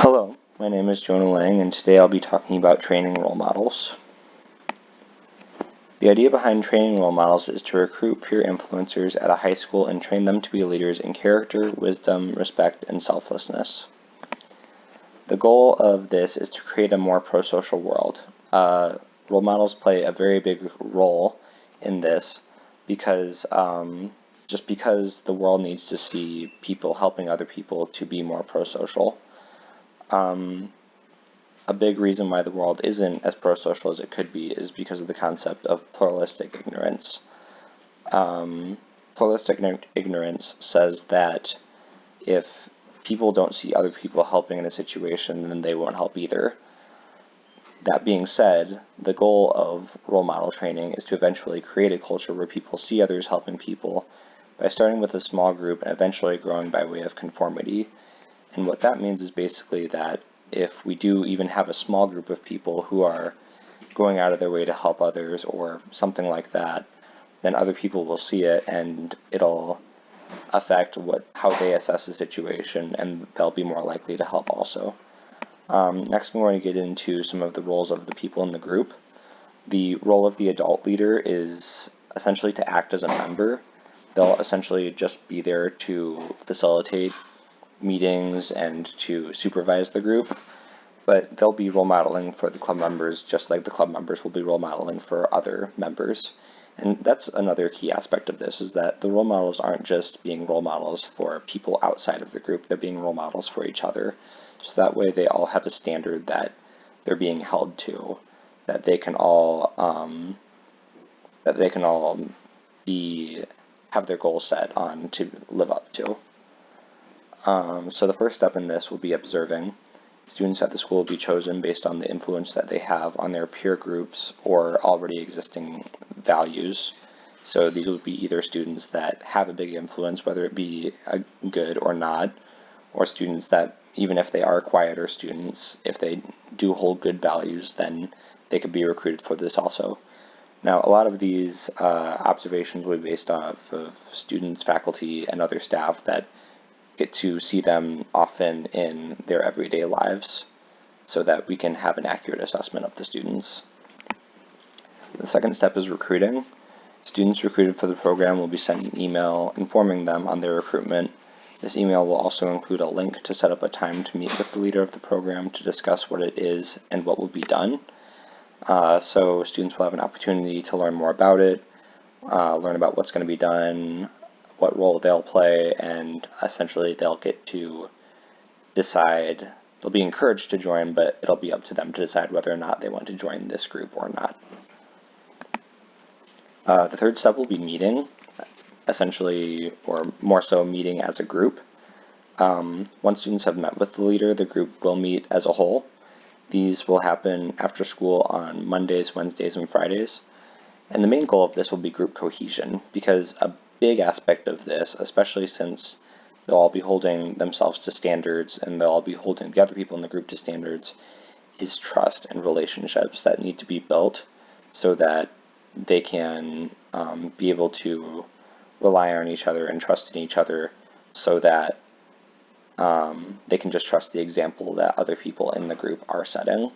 Hello, my name is Jonah Lang, and today I'll be talking about training role models. The idea behind training role models is to recruit peer influencers at a high school and train them to be leaders in character, wisdom, respect, and selflessness. The goal of this is to create a more pro-social world. Role models play a very big role in this because just because the world needs to see people helping other people to be more pro-social. A big reason why the world isn't as pro-social as it could be is because of the concept of pluralistic ignorance. Pluralistic ignorance says that if people don't see other people helping in a situation, then they won't help either. That being said, the goal of role model training is to eventually create a culture where people see others helping people by starting with a small group and eventually growing by way of conformity. And what that means is basically that if we do even have a small group of people who are going out of their way to help others or something like that, then other people will see it and it'll affect how they assess the situation, and they'll be more likely to help also. Next, I'm going to get into some of the roles of the people in the group. The role of the adult leader is essentially to act as a member. They'll essentially just be there to facilitate meetings and to supervise the group, but they'll be role modeling for the club members just like the club members will be role modeling for other members. And that's another key aspect of this, is that the role models aren't just being role models for people outside of the group, they're being role models for each other. So that way they all have a standard that they're being held to, that they can all have their goals set on to live up to. So the first step in this will be observing. Students at the school will be chosen based on the influence that they have on their peer groups or already existing values. So these will be either students that have a big influence, whether it be good or not, or students that, even if they are quieter students, if they do hold good values, then they could be recruited for this also. Now, a lot of these observations will be based off of students, faculty, and other staff that get to see them often in their everyday lives so that we can have an accurate assessment of the students. The second step is recruiting. Students recruited for the program will be sent an email informing them on their recruitment. This email will also include a link to set up a time to meet with the leader of the program to discuss what it is and what will be done. So students will have an opportunity to learn more about it, learn about what's going to be done, what role they'll play, and essentially they'll get to decide. They'll be encouraged to join, but it'll be up to them to decide whether or not they want to join this group or not. The third step will be meeting, essentially, or more so meeting as a group. Once students have met with the leader, the group will meet as a whole. These will happen after school on Mondays, Wednesdays, and Fridays. And the main goal of this will be group cohesion, because a big aspect of this, especially since they'll all be holding themselves to standards and they'll all be holding the other people in the group to standards, is trust and relationships that need to be built so that they can be able to rely on each other and trust in each other, so that they can just trust the example that other people in the group are setting.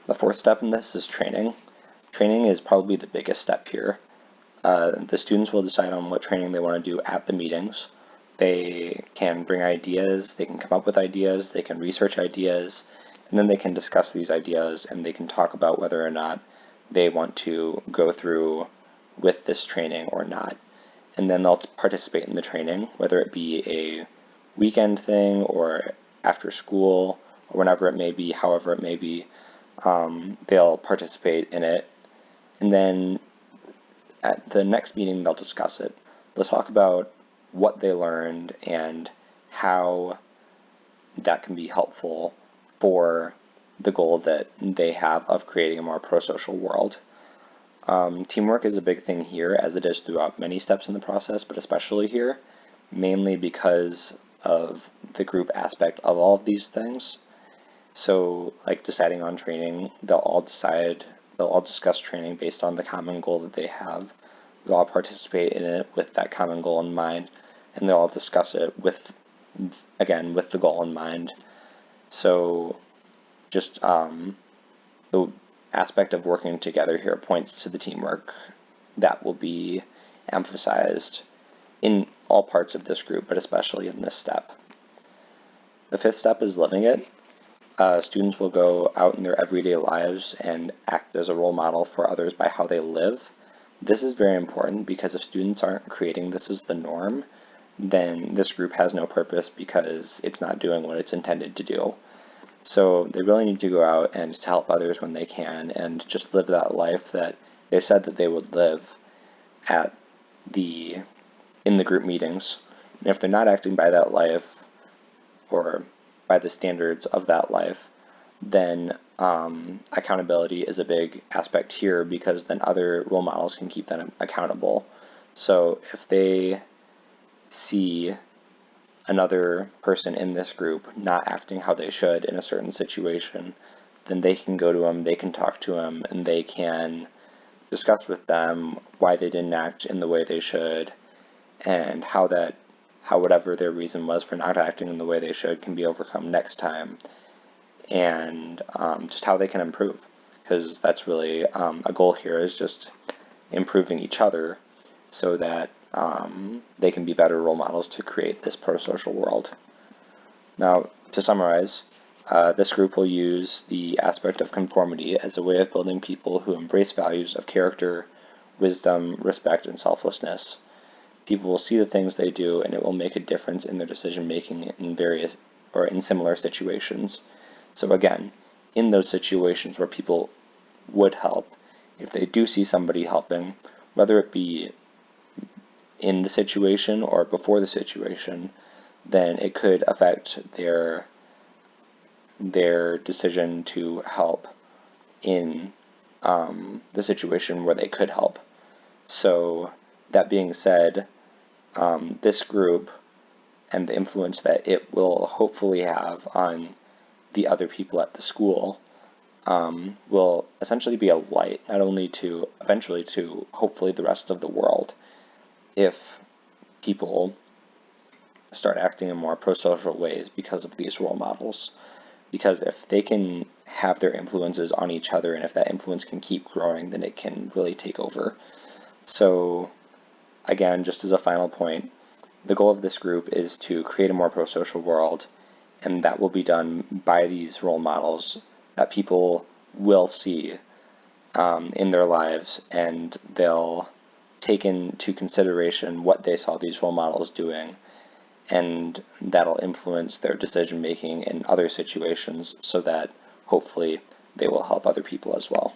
The fourth step in this is training. Training is probably the biggest step here. The students will decide on what training they want to do at the meetings. They can bring ideas, they can come up with ideas, they can research ideas, and then they can discuss these ideas and they can talk about whether or not they want to go through with this training or not. And then they'll participate in the training, whether it be a weekend thing or after school or whenever it may be, however it may be, they'll participate in it. And then at the next meeting, they'll discuss it. They'll talk about what they learned and how that can be helpful for the goal that they have of creating a more pro-social world. Teamwork is a big thing here, as it is throughout many steps in the process, but especially here, mainly because of the group aspect of all of these things. So, like deciding on training, they'll all discuss training based on the common goal that they have. They'll all participate in it with that common goal in mind, and they'll all discuss it with again, with the goal in mind. So just the aspect of working together here points to the teamwork that will be emphasized in all parts of this group, but especially in this step. The fifth step is living it. Students will go out in their everyday lives and act as a role model for others by how they live. This is very important because if students aren't creating this as the norm, then this group has no purpose because it's not doing what it's intended to do. So they really need to go out and to help others when they can and just live that life that they said that they would live in the group meetings. And if they're not acting by that life or by the standards of that life, then accountability is a big aspect here, because then other role models can keep them accountable. So if they see another person in this group not acting how they should in a certain situation, then they can go to them, they can talk to them, and they can discuss with them why they didn't act in the way they should, and how whatever their reason was for not acting in the way they should can be overcome next time, and just how they can improve, because that's really a goal here, is just improving each other so that they can be better role models to create this pro-social world. Now, to summarize, this group will use the aspect of conformity as a way of building people who embrace values of character, wisdom, respect, and selflessness. People will see the things they do, and it will make a difference in their decision-making in similar situations. So again, in those situations where people would help, if they do see somebody helping, whether it be in the situation or before the situation, then it could affect their decision to help in the situation where they could help. So that being said, this group and the influence that it will hopefully have on the other people at the school will essentially be a light, not only to eventually to hopefully the rest of the world, if people start acting in more pro-social ways because of these role models. Because if they can have their influences on each other, and if that influence can keep growing, then it can really take over. So again, just as a final point, the goal of this group is to create a more pro-social world, and that will be done by these role models that people will see in their lives, and they'll take into consideration what they saw these role models doing, and that'll influence their decision making in other situations so that hopefully they will help other people as well.